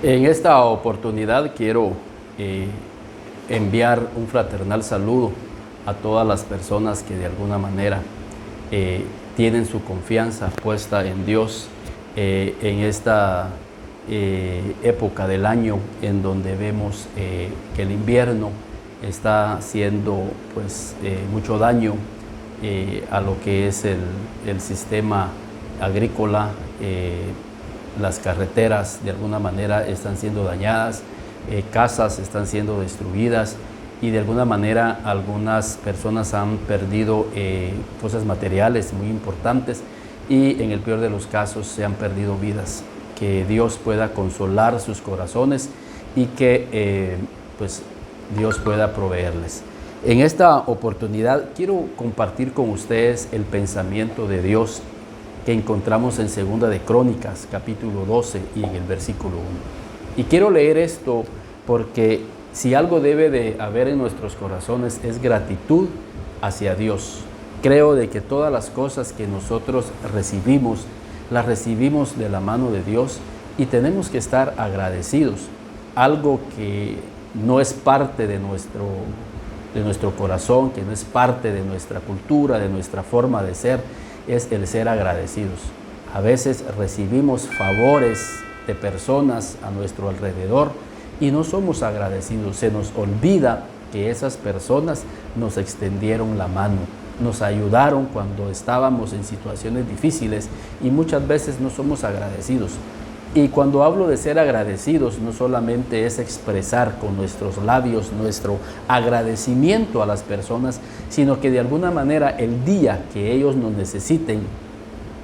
En esta oportunidad quiero eh, enviar un fraternal saludo a todas las personas que de alguna manera eh, tienen su confianza puesta en Dios en esta época del año en donde vemos que el invierno está haciendo pues mucho daño a lo que es el sistema agrícola. Las carreteras de alguna manera están siendo dañadas, casas están siendo destruidas y de alguna manera algunas personas han perdido cosas materiales muy importantes y en el peor de los casos se han perdido vidas. Que Dios pueda consolar sus corazones y que pues Dios pueda proveerles. En esta oportunidad quiero compartir con ustedes el pensamiento de Dios que encontramos en 2 de Crónicas, capítulo 12 y en el versículo 1. Y quiero leer esto porque si algo debe de haber en nuestros corazones es gratitud hacia Dios. Creo de que todas las cosas que nosotros recibimos, las recibimos de la mano de Dios y tenemos que estar agradecidos. Algo que no es parte de nuestro corazón, que no es parte de nuestra cultura, de nuestra forma de ser, es el ser agradecidos. A veces recibimos favores de personas a nuestro alrededor y no somos agradecidos. Se nos olvida que esas personas nos extendieron la mano, nos ayudaron cuando estábamos en situaciones difíciles y muchas veces no somos agradecidos. Y cuando hablo de ser agradecidos, no solamente es expresar con nuestros labios nuestro agradecimiento a las personas, sino que de alguna manera el día que ellos nos necesiten,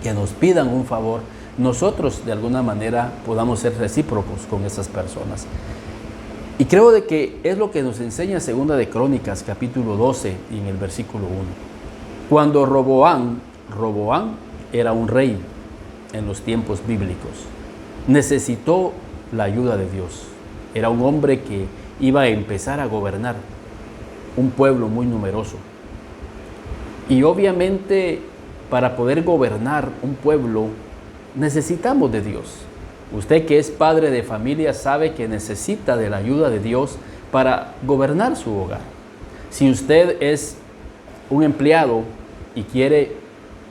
que nos pidan un favor, nosotros de alguna manera podamos ser recíprocos con esas personas. Y creo de que es lo que nos enseña 2 de Crónicas, capítulo 12 y en el versículo 1. Cuando Roboam era un rey en los tiempos bíblicos, necesitó la ayuda de Dios. Era un hombre que iba a empezar a gobernar un pueblo muy numeroso. Y obviamente para poder gobernar un pueblo necesitamos de Dios. Usted que es padre de familia sabe que necesita de la ayuda de Dios para gobernar su hogar. Si usted es un empleado y quiere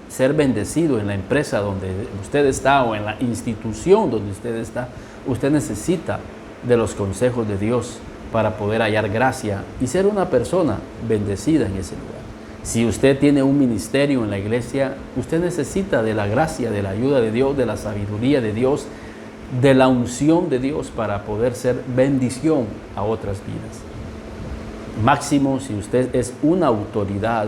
ser bendecido en la empresa donde usted está o en la institución donde usted está, usted necesita de los consejos de Dios para poder hallar gracia y ser una persona bendecida en ese lugar. Si usted tiene un ministerio en la iglesia, usted necesita de la gracia, de la ayuda de Dios, de la sabiduría de Dios, de la unción de Dios para poder ser bendición a otras vidas. Máximo, si usted es una autoridad,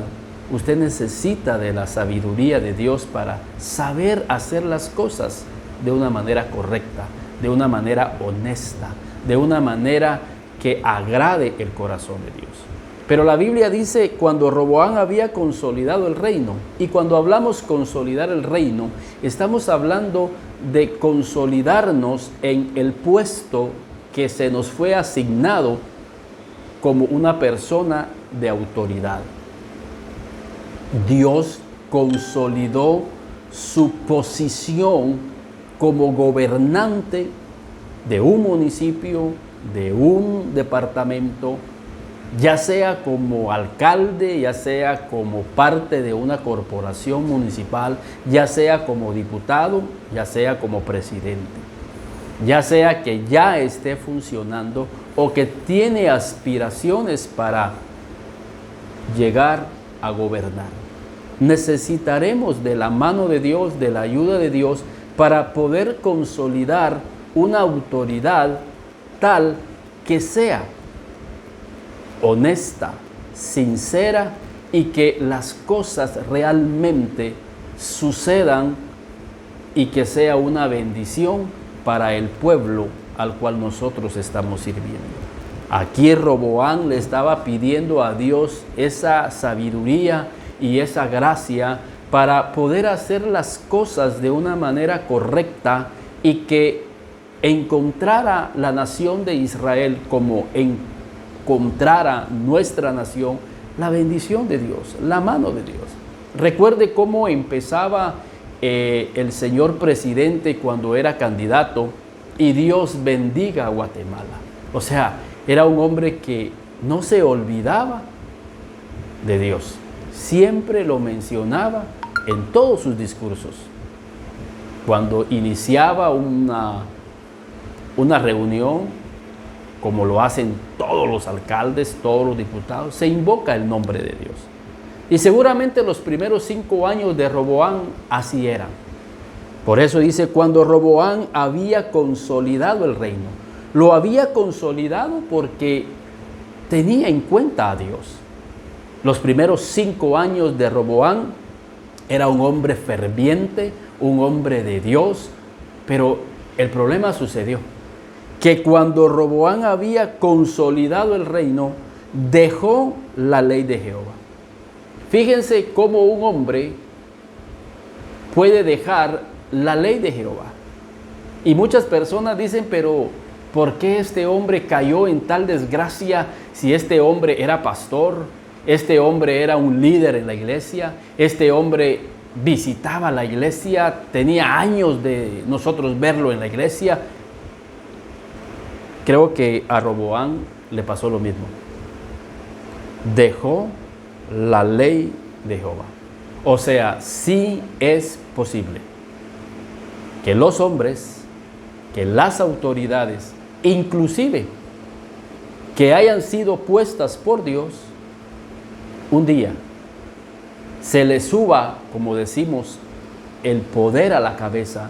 usted necesita de la sabiduría de Dios para saber hacer las cosas de una manera correcta, de una manera honesta, de una manera que agrade el corazón de Dios. Pero la Biblia dice cuando Roboam había consolidado el reino, y cuando hablamos consolidar el reino, estamos hablando de consolidarnos en el puesto que se nos fue asignado como una persona de autoridad. Dios consolidó su posición como gobernante de un municipio, de un departamento, ya sea como alcalde, ya sea como parte de una corporación municipal, ya sea como diputado, ya sea como presidente, ya sea que ya esté funcionando o que tiene aspiraciones para llegar a gobernar. Necesitaremos de la mano de Dios, de la ayuda de Dios, para poder consolidar una autoridad tal que sea honesta, sincera y que las cosas realmente sucedan y que sea una bendición para el pueblo al cual nosotros estamos sirviendo. Aquí Roboam le estaba pidiendo a Dios esa sabiduría y esa gracia para poder hacer las cosas de una manera correcta y que encontrara la nación de Israel como encontrara nuestra nación la bendición de Dios, la mano de Dios. Recuerde cómo empezaba el señor presidente cuando era candidato y Dios bendiga a Guatemala. O sea, era un hombre que no se olvidaba de Dios. Siempre lo mencionaba en todos sus discursos. Cuando iniciaba una reunión, como lo hacen todos los alcaldes, todos los diputados, se invoca el nombre de Dios. Y seguramente los primeros 5 años de Roboam así eran. Por eso dice, cuando Roboam había consolidado el reino. Lo había consolidado porque tenía en cuenta a Dios. Los primeros 5 años de Roboam era un hombre ferviente, un hombre de Dios, pero el problema sucedió, que cuando Roboam había consolidado el reino, dejó la ley de Jehová. Fíjense cómo un hombre puede dejar la ley de Jehová. Y muchas personas dicen, pero ¿por qué este hombre cayó en tal desgracia si este hombre era pastor? Este hombre era un líder en la iglesia, este hombre visitaba la iglesia, tenía años de nosotros verlo en la iglesia. Creo que a Roboam le pasó lo mismo. Dejó la ley de Jehová. O sea, sí es posible que los hombres, que las autoridades, inclusive que hayan sido puestas por Dios, un día se les suba, como decimos, el poder a la cabeza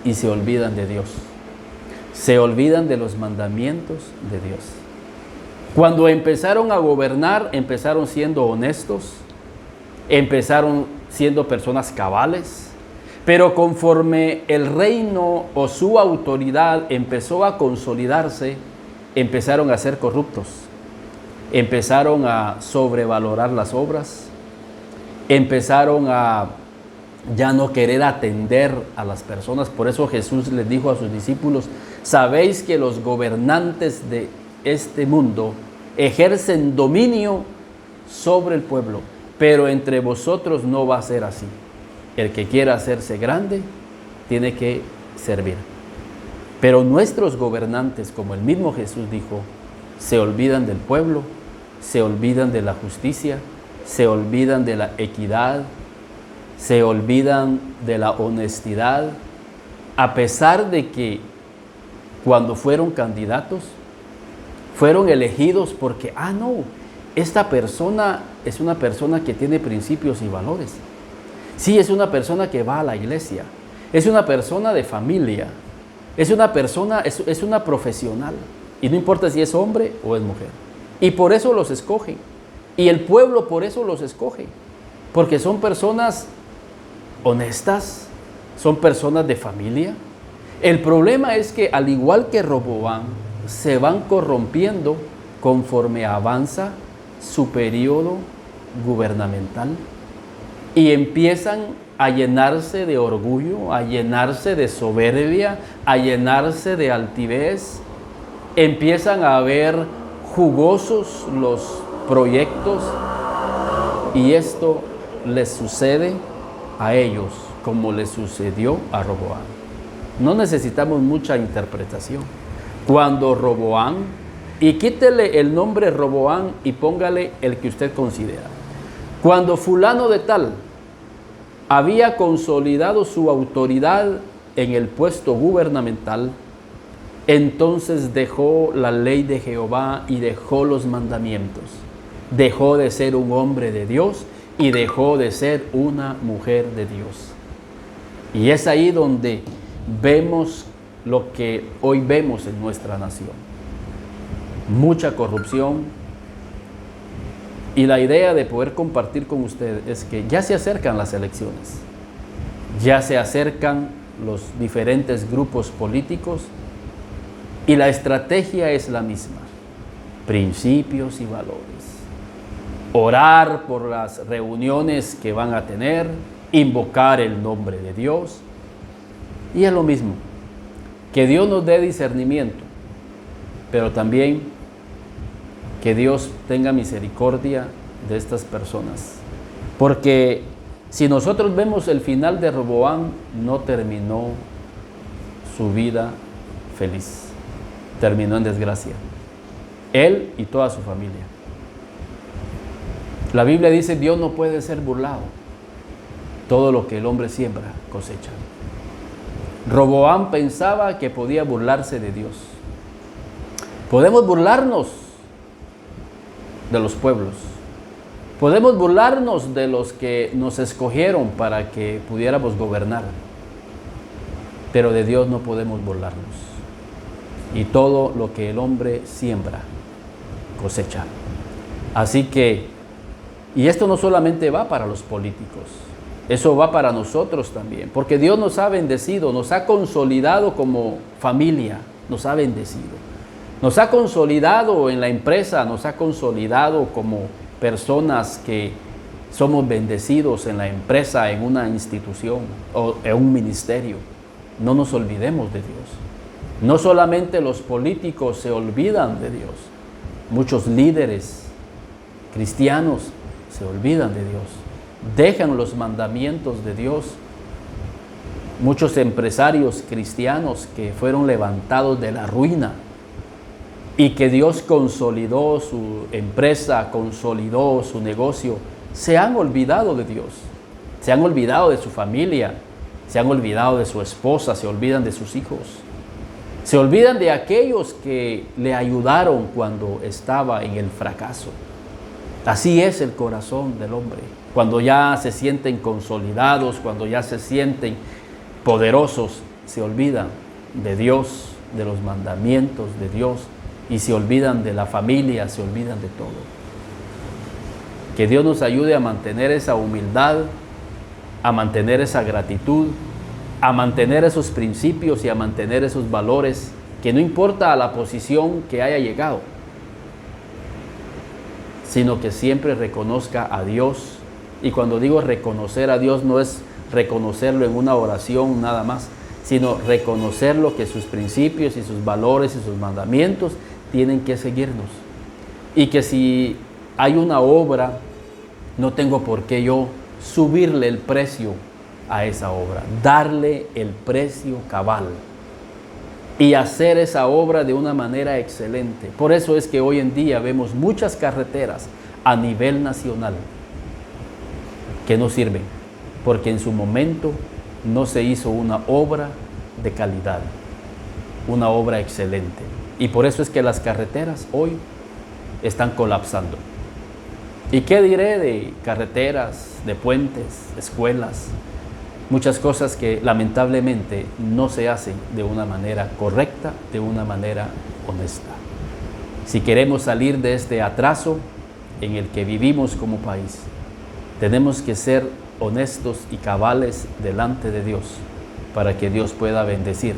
y se olvidan de Dios. Se olvidan de los mandamientos de Dios. Cuando empezaron a gobernar, empezaron siendo honestos, empezaron siendo personas cabales, pero conforme el reino o su autoridad empezó a consolidarse, empezaron a ser corruptos, empezaron a sobrevalorar las obras, empezaron a ya no querer atender a las personas. Por eso Jesús les dijo a sus discípulos, sabéis que los gobernantes de este mundo ejercen dominio sobre el pueblo, pero entre vosotros no va a ser así. El que quiera hacerse grande tiene que servir. Pero nuestros gobernantes, como el mismo Jesús dijo, se olvidan del pueblo, se olvidan de la justicia, se olvidan de la equidad, se olvidan de la honestidad, a pesar de que cuando fueron candidatos, fueron elegidos porque, no, esta persona es una persona que tiene principios y valores. Sí, es una persona que va a la iglesia, es una persona de familia, es una persona, es una profesional. Y no importa si es hombre o es mujer. Y por eso los escogen. Y el pueblo por eso los escoge. Porque son personas honestas, son personas de familia. El problema es que al igual que Roboam, se van corrompiendo conforme avanza su periodo gubernamental y empiezan a llenarse de orgullo, a llenarse de soberbia, a llenarse de altivez. Empiezan a ver jugosos los proyectos y esto les sucede a ellos como les sucedió a Roboam. No necesitamos mucha interpretación. Cuando Roboam, y quítele el nombre Roboam y póngale el que usted considera. Cuando fulano de tal había consolidado su autoridad en el puesto gubernamental, entonces dejó la ley de Jehová y dejó los mandamientos. Dejó de ser un hombre de Dios y dejó de ser una mujer de Dios. Y es ahí donde vemos lo que hoy vemos en nuestra nación. Mucha corrupción. Y la idea de poder compartir con usted es que ya se acercan las elecciones. Ya se acercan los diferentes grupos políticos y la estrategia es la misma. Principios y valores. Orar por las reuniones que van a tener, invocar el nombre de Dios. Y es lo mismo. Que Dios nos dé discernimiento, pero también que Dios tenga misericordia de estas personas. Porque si nosotros vemos el final de Roboam, no terminó su vida feliz. Terminó en desgracia. Él y toda su familia. La Biblia dice, Dios no puede ser burlado. Todo lo que el hombre siembra, cosecha. Roboam pensaba que podía burlarse de Dios. Podemos burlarnos de los pueblos. Podemos burlarnos de los que nos escogieron para que pudiéramos gobernar. Pero de Dios no podemos burlarnos. Y todo lo que el hombre siembra, cosecha. Así que, y esto no solamente va para los políticos, eso va para nosotros también, porque Dios nos ha bendecido, nos ha consolidado como familia, nos ha bendecido. Nos ha consolidado en la empresa, nos ha consolidado como personas que somos bendecidos en la empresa, en una institución o en un ministerio. No nos olvidemos de Dios. No solamente los políticos se olvidan de Dios, muchos líderes cristianos se olvidan de Dios, dejan los mandamientos de Dios. Muchos empresarios cristianos que fueron levantados de la ruina y que Dios consolidó su empresa, consolidó su negocio, se han olvidado de Dios, se han olvidado de su familia, se han olvidado de su esposa, se olvidan de sus hijos, se olvidan de aquellos que le ayudaron cuando estaba en el fracaso. Así es el corazón del hombre. Cuando ya se sienten consolidados, cuando ya se sienten poderosos, se olvidan de Dios, de los mandamientos de Dios, y se olvidan de la familia, se olvidan de todo. Que Dios nos ayude a mantener esa humildad, a mantener esa gratitud, a mantener esos principios y a mantener esos valores, que no importa a la posición que haya llegado, sino que siempre reconozca a Dios. Y cuando digo reconocer a Dios, no es reconocerlo en una oración nada más, sino reconocerlo, que sus principios y sus valores y sus mandamientos tienen que seguirnos. Y que si hay una obra, no tengo por qué yo subirle el precio a esa obra, darle el precio cabal y hacer esa obra de una manera excelente. Por eso es que hoy en día vemos muchas carreteras a nivel nacional que no sirven, porque en su momento no se hizo una obra de calidad, una obra excelente. Y por eso es que las carreteras hoy están colapsando. ¿Y qué diré de carreteras, de puentes, escuelas? Muchas cosas que lamentablemente no se hacen de una manera correcta, de una manera honesta. Si queremos salir de este atraso en el que vivimos como país, tenemos que ser honestos y cabales delante de Dios para que Dios pueda bendecir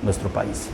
nuestro país.